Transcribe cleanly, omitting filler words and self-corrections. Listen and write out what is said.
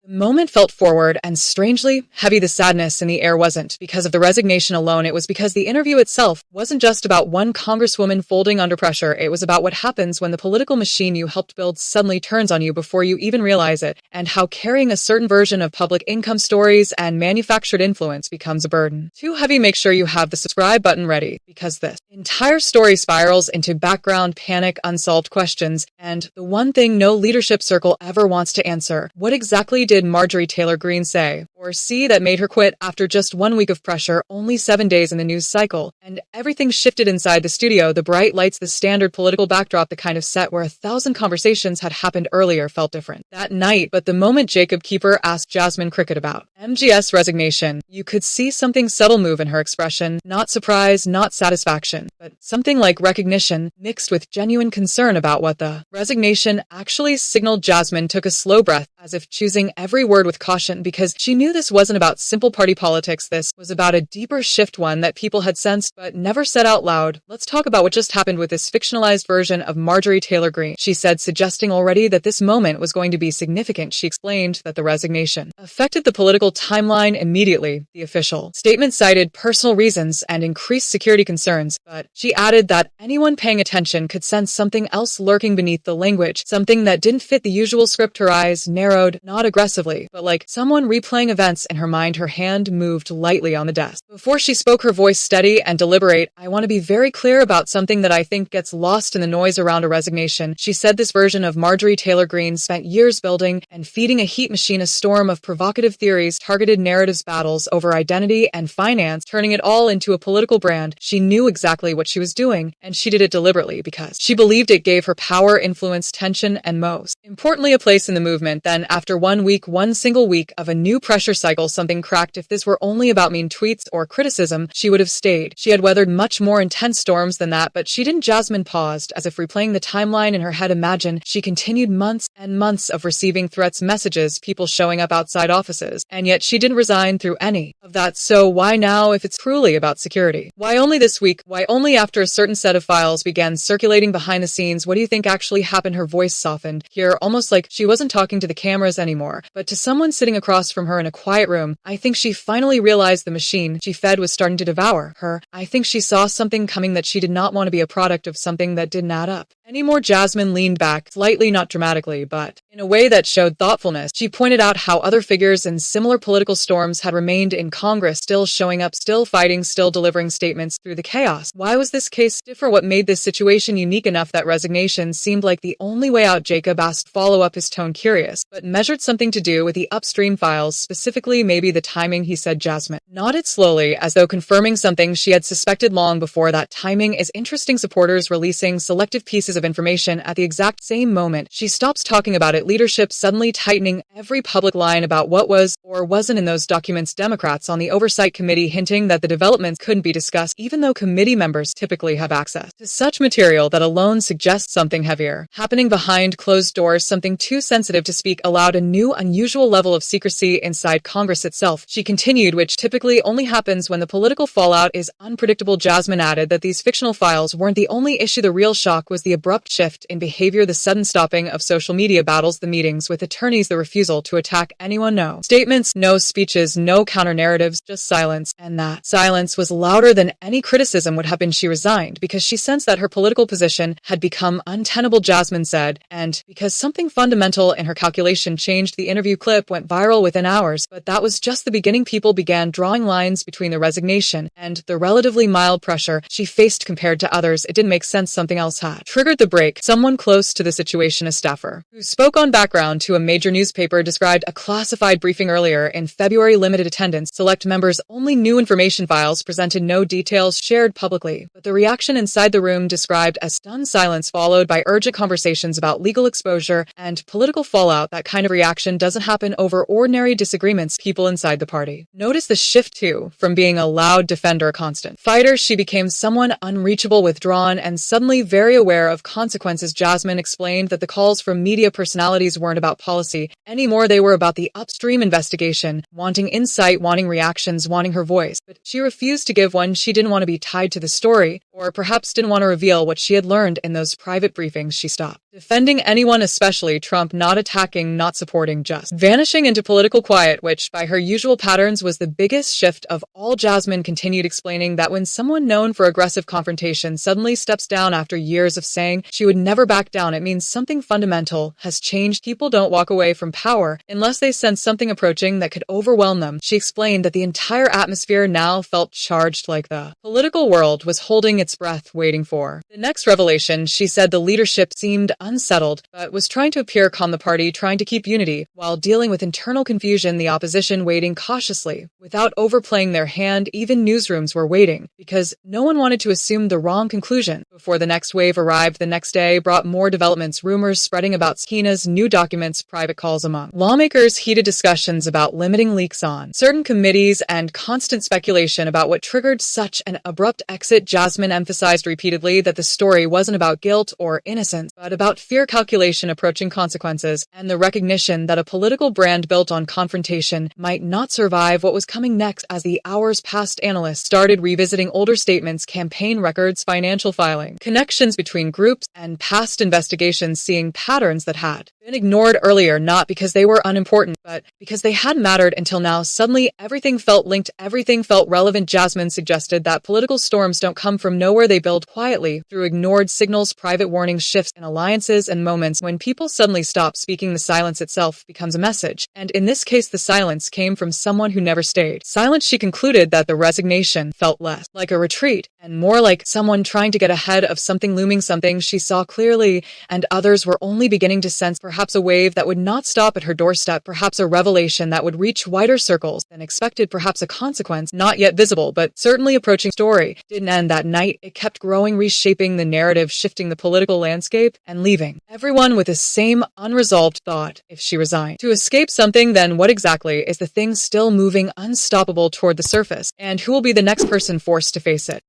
The moment felt forward, and strangely, heavy the sadness in the air wasn't because of the resignation alone. It was because the interview itself wasn't just about one congresswoman folding under pressure. It was about what happens when the political machine you helped build suddenly turns on you before you even realize it, and how carrying a certain version of public income stories and manufactured influence becomes a burden. Too heavy? Make sure you have the subscribe button ready, because this entire story spirals into background panic, unsolved questions, and the one thing no leadership circle ever wants to answer. What exactly did Marjorie Taylor Greene say or see that made her quit after just 1 week of pressure, only 7 days in the news cycle? And everything shifted inside the studio. The bright lights, the standard political backdrop, the kind of set where 1,000 conversations had happened earlier felt different that night. But the moment Jacob Keeper asked Jasmine Cricket about MGS resignation, you could see something subtle move in her expression. Not surprise, not satisfaction, but something like recognition mixed with genuine concern about what the resignation actually signaled. Jasmine took a slow breath, as if choosing every word with caution, because she knew this wasn't about simple party politics. This was about a deeper shift, one that people had sensed but never said out loud. Let's talk about what just happened with this fictionalized version of Marjorie Taylor Greene, she said, suggesting already that this moment was going to be significant. She explained that the resignation affected the political timeline immediately. The official statement cited personal reasons and increased security concerns, but she added that anyone paying attention could sense something else lurking beneath the language, something that didn't fit the usual script. Her eyes narrowed, not aggressively, but like someone replaying events in her mind. Her hand moved lightly on the desk. Before she spoke, her voice steady and deliberate. I want to be very clear about something that I think gets lost in the noise around a resignation. She said this version of Marjorie Taylor Greene spent years building and feeding a heat machine, a storm of provocative theories, targeted narratives, battles over identity and finance, turning it all into a political brand. She knew exactly what she was doing, and she did it deliberately because she believed it gave her power, influence, tension, and most importantly, a place in the movement. Then, after 1 week, one single week of a new pressure cycle, something cracked. If this were only about mean tweets or criticism, she would have stayed. She had weathered much more intense storms than that, but she didn't. Jasmine paused, as if replaying the timeline in her head. Imagine she continued months and months of receiving threats, messages, people showing up outside offices, and yet she didn't resign through any of that. So why now if it's truly about security? Why only this week? Why only after a certain set of files began circulating behind the scenes? What do you think actually happened? Her voice softened here, almost like she wasn't talking to the cameras anymore, but to someone sitting across from her in a quiet room. I think she finally realized the machine she fed was starting to devour her. I think she saw something coming, that she did not want to be a product of something that didn't add up anymore. Jasmine leaned back, slightly, not dramatically, but in a way that showed thoughtfulness. She pointed out how other figures in similar political storms had remained in Congress, still showing up, still fighting, still delivering statements through the chaos. Why was this case different? What made this situation unique enough that resignation seemed like the only way out? Jacob asked, follow up, his tone curious, but measured. Something to do with the upstream files, specifically maybe the timing, he said. Jasmine nodded slowly, as though confirming something she had suspected long before. That timing is interesting. Supporters releasing selective pieces of information at the exact same moment she stops talking about it. Leadership suddenly tightening every public line about what was or wasn't in those documents. Democrats on the oversight committee hinting that the developments couldn't be discussed, even though committee members typically have access to such material. That alone suggests something heavier happening behind closed doors, something too sensitive to speak aloud, a new unusual level of secrecy inside Congress itself. She continued, which typically only happens when the political fallout is unpredictable. Jasmine added that these fictional files weren't the only issue. The real shock was the abrupt shift in behavior, the sudden stopping of social media battles, the meetings with attorneys, the refusal to attack anyone. No statements, no speeches, no counter-narratives, just silence. And that silence was louder than any criticism would have been. She resigned because she sensed that her political position had become untenable, Jasmine said, and because something fundamental in her calculation changed. The interview clip went viral within hours, but that was just the beginning. People began drawing lines between the resignation and the relatively mild pressure she faced compared to others. It didn't make sense. Something else had triggered the break. Someone close to the situation, a staffer who spoke on background to a major newspaper, described a classified briefing earlier in February. Limited attendance, select members only, new information files presented, no details shared publicly. But the reaction inside the room described as stunned silence, followed by urgent conversations about legal exposure and political fallout. That kind of reaction doesn't happen over ordinary disagreements. People inside the party noticed the shift too. From being a loud defender, a constant fighter, she became someone unreachable, withdrawn, and suddenly very aware of consequences. Jasmine explained that the calls from media personalities weren't about policy anymore. They were about the upstream investigation, wanting insight, wanting reactions, wanting her voice. But she refused to give one. She didn't want to be tied to the story, or perhaps didn't want to reveal what she had learned in those private briefings. She stopped defending anyone, especially Trump, not attacking, not supporting, just vanishing into political quiet, which, by her usual patterns, was the biggest shift of all. Jasmine continued, explaining that when someone known for aggressive confrontation suddenly steps down after years of saying she would never back down, it means something fundamental has changed. People don't walk away from power unless they sense something approaching that could overwhelm them. She explained that the entire atmosphere now felt charged, like the political world was holding its breath, waiting for the next revelation. She said the leadership seemed unsettled, but was trying to appear calm, the party trying to keep unity, while dealing with internal confusion, the opposition waiting cautiously, without overplaying their hand. Even newsrooms were waiting, because no one wanted to assume the wrong conclusion. Before the next wave arrived, the next day brought more developments, rumors spreading about subpoenas, new documents, private calls among lawmakers, heated discussions about limiting leaks on certain committees, and constant speculation about what triggered such an abrupt exit. Jasmine emphasized repeatedly that the story wasn't about guilt or innocence, but about fear, calculation, approaching consequences, and the recognition that a political brand built on confrontation might not survive what was coming next. As the hours passed, analysts started revisiting older statements, campaign records, financial filing, connections between groups, and past investigations, seeing patterns that had been ignored earlier, not because they were unimportant, but because they hadn't mattered until now. Suddenly, everything felt linked, everything felt relevant. Jasmine suggested that political storms don't come from nowhere, they build quietly through ignored signals, private warnings, shifts in alliances, and moments when people suddenly stop speaking. The silence itself becomes a message, and in this case, the silence came from someone who never stayed silent. She concluded that the resignation felt less like a retreat and more like someone trying to get ahead of something looming, something she saw clearly and others were only beginning to sense. Perhaps a wave that would not stop at her doorstep, perhaps a revelation that would reach wider circles than expected, perhaps a consequence not yet visible but certainly approaching. Story didn't end that night. It kept growing, reshaping the narrative, shifting the political landscape, and leaving everyone with the same unresolved thought: if she resigned to escape something, then what exactly is the thing still moving unstoppable toward the surface, and who will be the next person forced to face it?